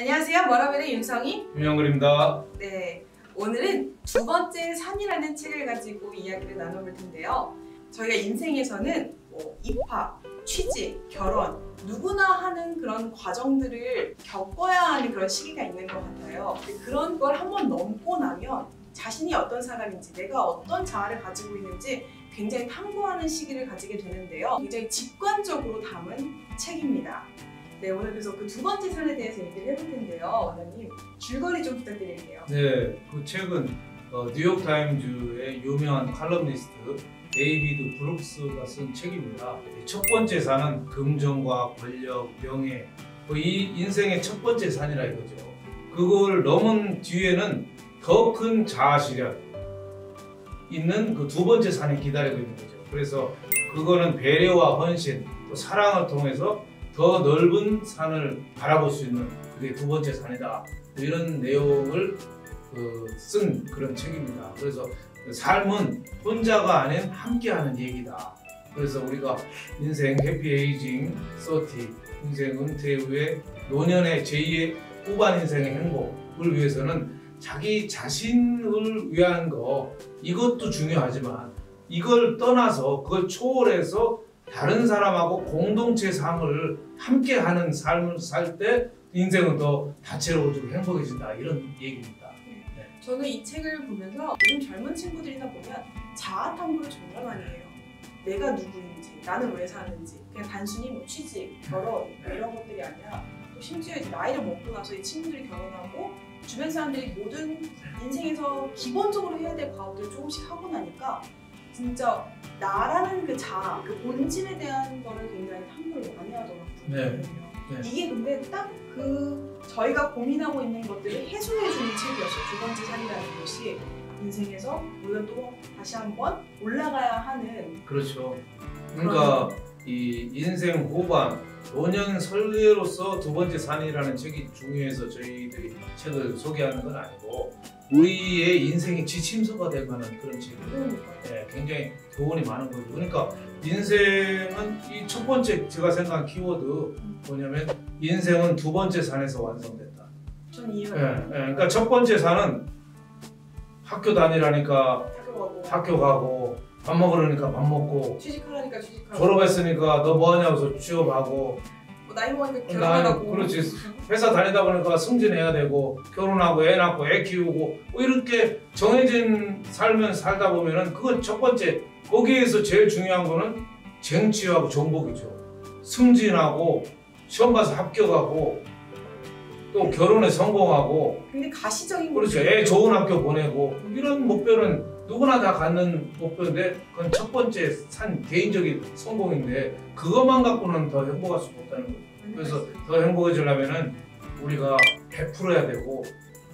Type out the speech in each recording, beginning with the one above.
안녕하세요. 워라벨의 윤성희, 윤영글입니다. 네, 오늘은 두 번째 산이라는 책을 가지고 이야기를 나눠볼 텐데요. 저희가 인생에서는 입학, 취직, 결혼 누구나 하는 그런 과정들을 겪어야 하는 그런 시기가 있는 것 같아요. 그런 걸 한번 넘고 나면 자신이 어떤 사람인지, 내가 어떤 자아를 가지고 있는지 굉장히 탐구하는 시기를 가지게 되는데요. 굉장히 직관적으로 담은 책입니다. 네, 오늘 그래서 그 두 번째 산에 대해서 얘기를 해볼 텐데요. 원장님, 줄거리 좀 부탁드릴게요. 네, 그 책은 뉴욕타임즈의 유명한 칼럼니스트 데이비드 브룩스가 쓴 책입니다. 첫 번째 산은 금전과 권력, 명예, 이 인생의 첫 번째 산이라 이거죠. 그걸 넘은 뒤에는 더 큰 자아 실현 있는 그 두 번째 산이 기다리고 있는 거죠. 그래서 그거는 배려와 헌신, 또 사랑을 통해서 더 넓은 산을 바라볼 수 있는 그게 두 번째 산이다. 이런 내용을 쓴 그런 책입니다. 그래서 삶은 혼자가 아닌 함께하는 얘기다. 그래서 우리가 인생 해피 에이징 30, 인생 은퇴 후에 노년의 제2의 후반 인생의 행복을 위해서는 자기 자신을 위한 거, 이것도 중요하지만 이걸 떠나서 그걸 초월해서 다른 사람하고 공동체 삶을 함께하는 삶을 살 때 인생은 더 다채로워지고 행복해진다, 이런 얘기입니다. 네. 저는 이 책을 보면서 요즘 젊은 친구들이나 보면 자아 탐구를 정말 많이 해요. 내가 누구인지, 나는 왜 사는지, 그냥 단순히 뭐 취직, 결혼 이런 것들이 아니라 또 심지어 이제 나이를 먹고 나서 이 친구들이 결혼하고 주변 사람들이 모든 인생에서 기본적으로 해야 될 과업들을 조금씩 하고 나니까 진짜 나라는 그 자아, 그 본질에 대한 거를 굉장히 탐구를 많이 하더라고요. 네. 이게 근데 딱 그 저희가 고민하고 있는 것들을 해소해주는 책이었어요. 두 번째 산이라는 것이 인생에서 우리가 또 다시 한번 올라가야 하는. 그렇죠. 그러니까 이 인생 후반 노년 설계로서 두 번째 산이라는 책이 중요해서 저희들이 책을 소개하는 건 아니고 우리의 인생의 지침서가 될 만한 그런 책이에요. 네, 굉장히 교훈이 많은 거죠. 그러니까 인생은 이 첫 번째 제가 생각한 키워드 뭐냐면 인생은 두 번째 산에서 완성됐다. 전 이해가. 그러니까 첫 번째 산은 학교 다니라니까 학교 가고 밥 먹으려니까 밥 먹고 취직하라니까 취직하고 졸업했으니까 너 뭐 하냐고 해서 취업하고 뭐 나이 먹으니까 결혼하고. 그렇지. 회사 다니다 보니까 승진해야 되고 결혼하고 애 낳고 애 키우고 뭐 이렇게 정해진 삶을 살다 보면은 그건 첫 번째. 거기에서 제일 중요한 거는 쟁취하고 정복이죠. 승진하고 시험 봐서 합격하고 또 결혼에 성공하고. 근데 가시적인 그렇죠. 애 좋은 학교 보내고 이런 목표는 누구나 다 갖는 목표인데 그건 첫 번째 산 개인적인 성공인데 그것만 갖고는 더 행복할 수 없다는 거죠. 그래서 더 행복해지려면은 우리가 베풀어야 되고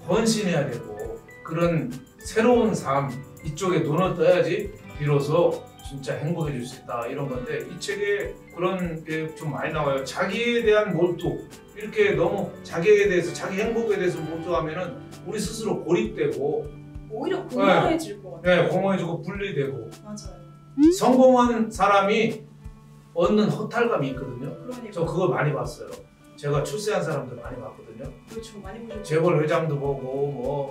헌신해야 되고 그런 새로운 삶 이쪽에 눈을 떠야지 비로소 진짜 행복해질 수 있다, 이런 건데 이 책에 그런 게 좀 많이 나와요. 자기에 대한 몰두, 이렇게 너무 자기에 대해서 자기 행복에 대해서 몰두하면은 우리 스스로 고립되고 오히려 공허해질 것 같아요. 네, 공허해지고 분리되고. 맞아요. 성공한 사람이 얻는 허탈감이 있거든요. 그러니까. 저 그걸 많이 봤어요. 제가 출세한 사람들 많이 봤거든요. 그렇죠, 많이 보셨죠. 재벌 회장도 보고 뭐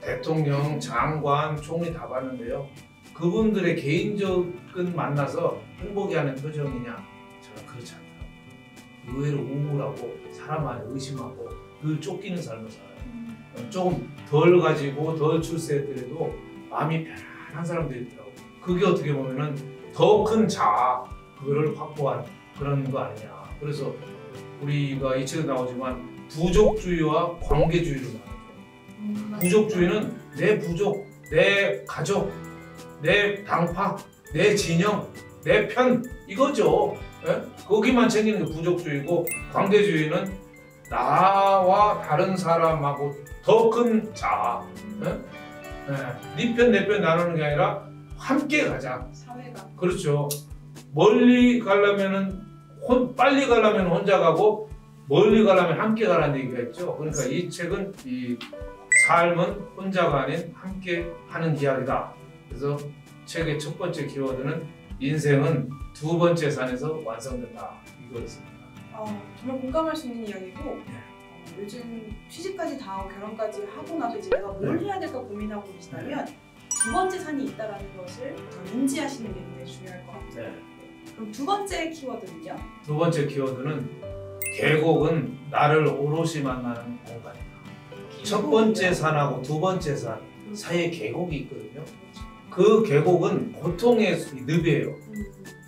대통령, 장관, 총리 다 봤는데요. 그분들의 개인적인 만나서 행복해하는 표정이냐? 저는 그렇지 않더라고요. 의외로 우울하고 사람 많이 의심하고 늘 쫓기는 삶을 살아요. 조금 덜 가지고 덜 출세했더라도 마음이 편안한 사람들이 있더라고요. 그게 어떻게 보면은 더 큰 자아, 그거를 확보한 그런 거 아니냐. 그래서 우리가 이 책에 나오지만 부족주의와 관계주의로 나눠요. 부족주의는 내 부족, 내 가족, 내 당파, 내 진영, 내 편, 이거죠. 예? 거기만 챙기는 게 부족주의고, 관계주의는 나와 다른 사람하고 더 큰 자아. 예? 네 편, 내 편 나누는 게 아니라 함께 가자. 사회가. 그렇죠. 멀리 가려면은 빨리 가려면 혼자 가고 멀리 가려면 함께 가라는 얘기가 있죠. 그러니까 이 책은 이 삶은 혼자가 아닌 함께 하는 이야기다. 그래서 책의 첫 번째 키워드는 인생은 두 번째 산에서 완성된다, 이거였습니다. 정말 공감할 수 있는 이야기고 요즘 취직까지 다 하고 결혼까지 하고 나서 이제 내가 뭘 해야 될까 고민하고 계시다면 두 번째 산이 있다는 것을 인지하시는 게 굉장히 중요할 것 같아요. 그럼 두 번째 키워드는요? 두 번째 키워드는 계곡은 나를 오롯이 만나는 공간이다. 첫 번째 산하고 두 번째 산 사이에 계곡이 있거든요. 그 계곡은 고통의 늪이에요.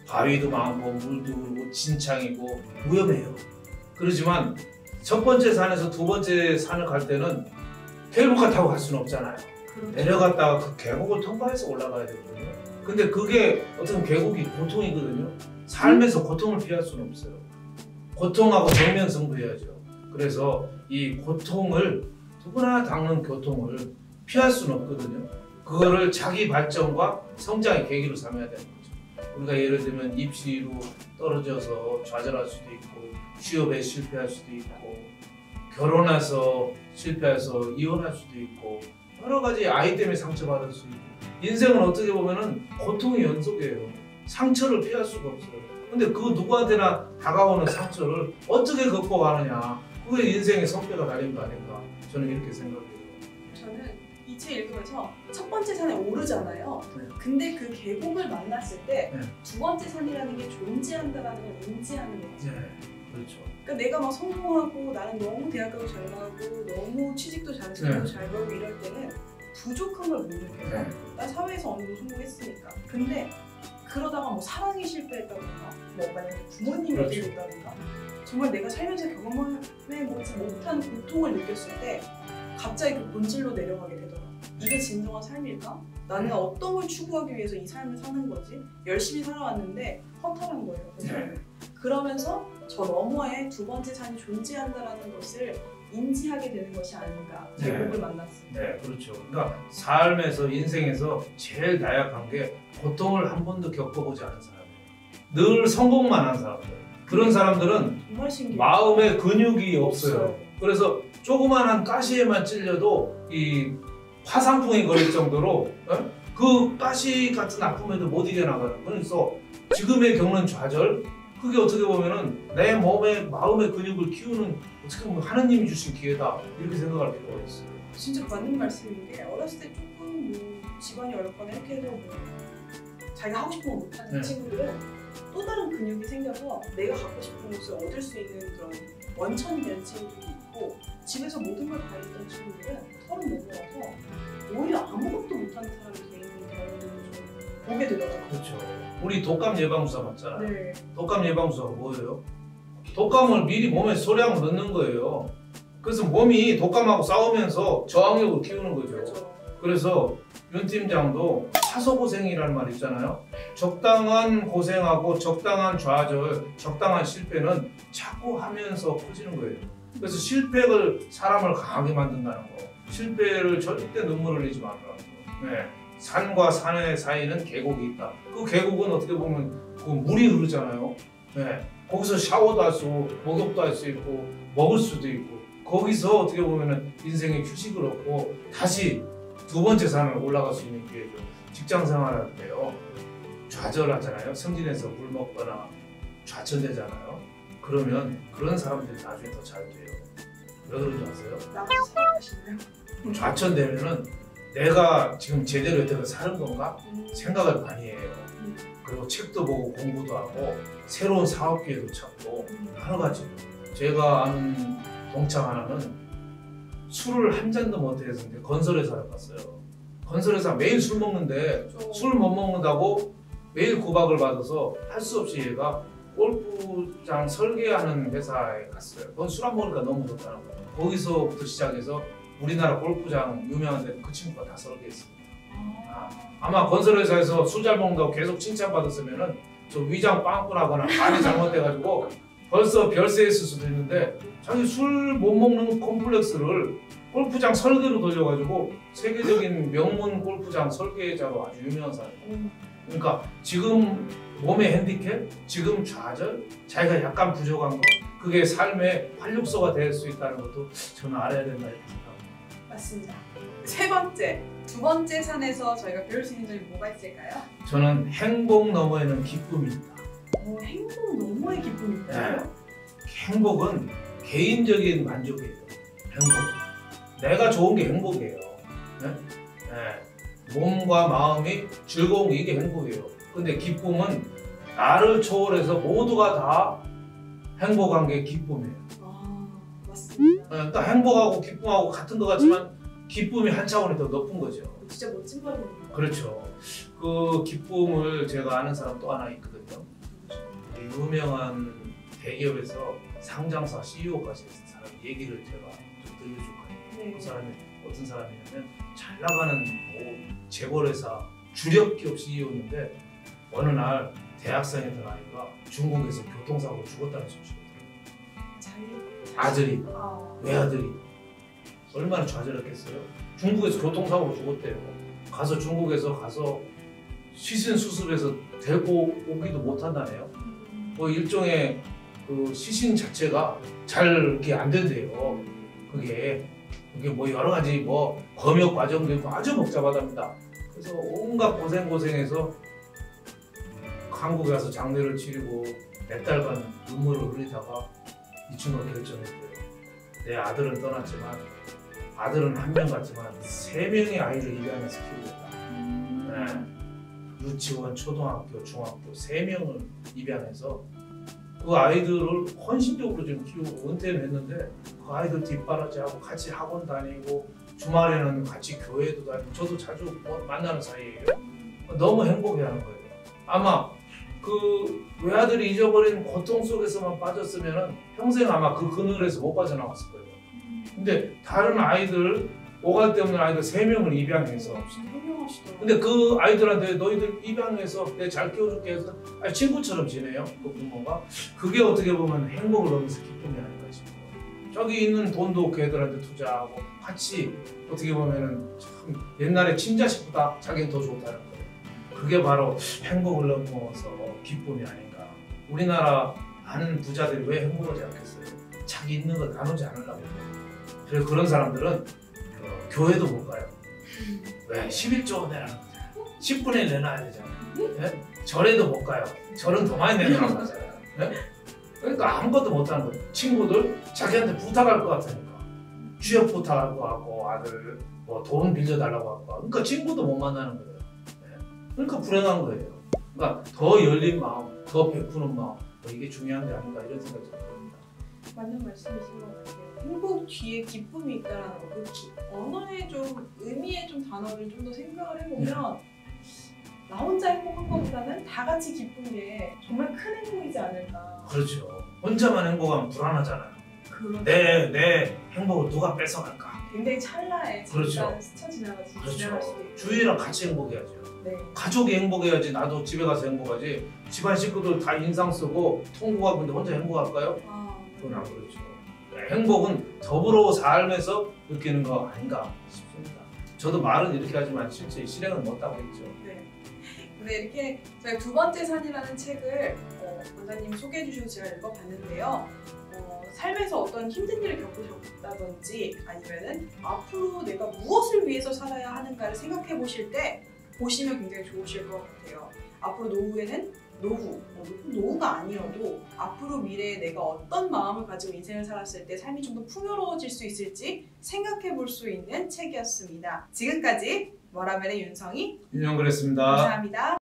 바위도 많고 물도 그렇고 진창이고 위험해요. 그렇지만 첫 번째 산에서 두 번째 산을 갈 때는 케이블카 타고 갈 수는 없잖아요. 그렇죠. 내려갔다가 그 계곡을 통과해서 올라가야 되거든요. 근데 그게 어떤 계곡이 고통이거든요. 삶에서 고통을 피할 수는 없어요. 고통하고 정면 승부해야죠. 그래서 이 고통을 누구나 겪는 고통을 피할 수는 없거든요. 그거를 자기 발전과 성장의 계기로 삼아야 되는 거죠. 우리가 예를 들면 입시로 떨어져서 좌절할 수도 있고 취업에 실패할 수도 있고 결혼해서 실패해서 이혼할 수도 있고 여러 가지 아이 때문에 상처받을 수 있고 인생은 어떻게 보면은 고통의 연속이에요. 상처를 피할 수가 없어요. 근데 그 누구한테나 다가오는 상처를 어떻게 극복하느냐 그게 인생의 성패가 달린 거 아닌가 저는 이렇게 생각해요. 저는 이 책 읽으면서 첫 번째 산에 오르잖아요. 네. 근데 그 계곡을 만났을 때 네. 두 번째 산이라는 게 존재한다는 걸 인지하는 거죠. 네, 그렇죠. 그러니까 내가 막 성공하고 나는 너무 대학교도 잘 나가고 너무 취직도 잘해서 네. 돈도 잘 벌고 이럴 때는 부족한 걸 못 느껴요. 네. 난 사회에서 어느 정도 성공했으니까. 근데 그러다가 뭐 사랑이 실패했다던가 뭐 만약에 부모님이 그렇죠. 어떻게 됐다던가 정말 내가 살면서 경험해보지 못한 고통을 느꼈을 때 갑자기 그 본질로 내려가게 되더라고. 이게 진정한 삶일까? 나는 어떤 걸 추구하기 위해서 이 삶을 사는 거지? 열심히 살아왔는데 허탈한 거예요. 네. 그러면서 저 너머에 두 번째 산이 존재한다는 것을 인지하게 되는 것이 아닌가. 계곡을 만났습니다. 네, 그렇죠. 그러니까 삶에서 인생에서 제일 나약한 게 고통을 한 번도 겪어보지 않은 사람이에요. 늘 성공만 한 사람들. 그런 사람들은 정말 신기해요. 마음에 근육이 없어요. 그래서 조그만한 가시에만 찔려도 이 화상풍이 걸릴 정도로 그 가시 같은 아픔에도 못 이겨나가는. 그래서 지금의 겪는 좌절 그게 어떻게 보면은 내 몸에 마음의 근육을 키우는 어떻게 보면 하느님이 주신 기회다 이렇게 생각할 필요가 있어요. 진짜 맞는 말씀인 게 어렸을 때 조금 뭐 집안이 어렵거나 이렇게 해서 뭐 자기가 하고 싶은 거 못하는 네. 친구들은 또 다른 근육이 생겨서 내가 갖고 싶은 것을 얻을 수 있는 그런 원천이 된 친구들이 있고 집에서 모든 걸 다 했던 친구들은 30 넘어와서 오히려 아무것도 못하는 사람이 되는 경우를 좀 보게 되더라고요. 그렇죠. 우리 독감 예방주사 맞잖아요. 네. 독감 예방주사가 뭐예요? 독감을 미리 몸에 소량 넣는 거예요. 그래서 몸이 독감하고 싸우면서 저항력을 키우는 거죠. 그렇죠. 그래서 윤 팀장도 사소고생이라는 말 있잖아요. 적당한 고생하고 적당한 좌절, 적당한 실패는 자꾸 하면서 커지는 거예요. 그래서 실패를 사람을 강하게 만든다는 거. 실패를 절대 눈물을 흘리지 말라는 거. 네. 산과 산의 사이는 계곡이 있다. 그 계곡은 어떻게 보면 그 물이 흐르잖아요. 네. 거기서 샤워도 할 수 있고 목욕도 할 수 있고 먹을 수도 있고 거기서 어떻게 보면 인생의 휴식을 얻고 다시 두 번째 산을 올라갈 수 있는 기회죠. 직장 생활할 때요. 좌절하잖아요. 승진해서 물 먹거나 좌천되잖아요. 그러면 그런 사람들이 나중에 더 잘 돼요. 왜 그런지 아세요? 나가서 생각하시나요? 좌천되면은 내가 지금 제대로 여태까지 사는 건가? 생각을 많이 해요. 그리고 책도 보고 공부도 하고 새로운 사업 기회도 찾고 여러 가지. 제가 아는 동창 하나는 술을 한 잔도 못 해서 건설회사를 갔어요. 건설회사 매일 술 먹는데 술 못 먹는다고 매일 구박을 받아서 할 수 없이 얘가 골프장 설계하는 회사에 갔어요. 그건 술 안 먹으니까 너무 좋다는 거예요. 거기서부터 시작해서 우리나라 골프장 유명한 데 그 친구가 다 설계했습니다. 아마 건설회사에서 술 잘 먹는다고 계속 칭찬받았으면은 저 위장 빵꾸나거나 간이 잘못돼가지고 벌써 별세했을 수도 있는데 자기 술 못 먹는 콤플렉스를 골프장 설계로 돌려가지고 세계적인 명문 골프장 설계자로 아주 유명한 사람이에요. 그러니까 지금 몸의 핸디캡, 지금 좌절, 자기가 약간 부족한 거 그게 삶의 활력소가 될 수 있다는 것도 저는 알아야 된다 이렇게 생각합니다. 맞습니다. 세 번째, 두 번째 산에서 저희가 배울 수 있는 점이 뭐가 있을까요? 저는 행복 너머에는 기쁨이 있다. 행복 너머의 기쁨이 있다요? 행복은 개인적인 만족이에요. 행복. 내가 좋은 게 행복이에요. 네? 네. 몸과 마음이 즐거운 게 이게 행복이에요. 근데 기쁨은 나를 초월해서 모두가 다 행복한 게 기쁨이에요. 맞습니다. 그러니까 행복하고 기쁨하고 같은 것 같지만 기쁨이 한 차원이 더 높은 거죠. 진짜 멋진 말입니다. 그렇죠. 그 기쁨을 제가 아는 사람 또 하나 있거든요. 유명한 대기업에서 상장사 CEO까지 했던 사람 얘기를 제가 좀 들려줄까요? 네. 그 사람이 어떤 사람이냐면 잘 나가는 뭐 재벌회사 주력기업 CEO였는데 어느 날 대학생이던 아이가 중국에서 교통사고로 죽었다는 소식을 들어요. 아들이, 외아들이 얼마나 좌절했겠어요? 중국에서 교통사고로 죽었대요. 가서 중국에서 시신 수술해서 데리고 오기도 못한다네요. 뭐 일종의 그 시신 자체가 잘 이렇게 안 된대요. 그게 뭐 여러 가지 뭐 검역 과정도 있고 아주 복잡하답니다. 그래서 온갖 고생해서 한국에 가서 장례를 치르고 몇 달간 눈물을 흘리다가 이 친구가 결정했대요. 내 아들은 떠났지만 아들은 한 명 같지만 3명의 아이를 입양해서 키우겠다. 네. 유치원, 초등학교, 중학교 3명을 입양해서 그 아이들을 헌신적으로 지금 키우고 은퇴는 했는데 그 아이들 뒷바라지하고 같이 학원 다니고 주말에는 같이 교회도 다니고 저도 자주 만나는 사이예요. 너무 행복해하는 거예요. 아마 그 외아들이 잊어버린 고통 속에서만 빠졌으면 평생 아마 그 그늘에서 못 빠져나왔을 거예요. 근데 다른 아이들, 오갈 없는 아이들 3명을 입양해서 근데 그 아이들한테 너희들 입양해서 내 잘 키워줄게 해서 친구처럼 지내요. 그 부모가. 그게 어떻게 보면 행복을 얻으면서 기쁨이 아닌가 싶어요. 저기 있는 돈도 걔들한테 투자하고 같이 어떻게 보면은 참 옛날에 친자식보다 자기는 더 좋다는 거예요. 그게 바로 행복을 넘어서 기쁨이 아닌가. 우리나라 많은 부자들이 왜 행복하지 않겠어요? 자기 있는 거 나누지 않으려고 해요. 그래서 그런 사람들은 교회도 못 가요. 왜? 11조 내라는 거잖아요. 10분의 1 내놔야 되잖아요. 네? 절에도 못 가요. 절은 더 많이 내놓으라고 하잖아요. 네? 그러니까 아무것도 못하는 거예요. 친구들 자기한테 부탁할 것 같으니까 취업 부탁할 것 같고 아들 뭐 돈 빌려달라고 하고 그러니까 친구도 못 만나는 거예요. 네? 그러니까 불행한 거예요. 그러니까 더 열린 마음, 더 베푸는 마음 이게 중요한 게 아닌가 이런 생각이 듭니다. 맞는 말씀이신 것 같아요. 행복 뒤에 기쁨이 있다는 거, 그 언어의 좀 의미의 좀 단어를 좀 더 생각을 해보면 나 혼자 행복한 것보다는 다 같이 기쁜 게 정말 큰 행복이지 않을까. 그렇죠. 혼자만 행복하면 불안하잖아요. 그렇죠. 내 행복을 누가 뺏어갈까? 굉장히 찰나에 그렇죠. 스쳐 지나갈 수도 그렇죠. 있고. 주위랑 같이 행복해야죠. 네. 가족이 행복해야지 나도 집에 가서 행복하지. 집안 식구들 다 인상 쓰고 통곡하고 근데 혼자 행복할까요? 그건 안 그렇죠. 행복은 더불어 살면서 느끼는 거 아닌가 싶습니다. 저도 말은 이렇게 하지만 실제 실행은 못하고 있죠. 네. 근데 이렇게 저희 두 번째 산이라는 책을 원장님이 소개해 주시고 제가 읽어봤는데요. 삶에서 어떤 힘든 일을 겪으셨다든지 아니면은 앞으로 내가 무엇을 위해서 살아야 하는가를 생각해 보실 때 보시면 굉장히 좋으실 것 같아요. 앞으로 노후에는 노후가 아니어도 앞으로 미래에 내가 어떤 마음을 가지고 인생을 살았을 때 삶이 좀 더 풍요로워질 수 있을지 생각해 볼 수 있는 책이었습니다. 지금까지 워라벨의 윤성희 윤영그랬습니다. 감사합니다.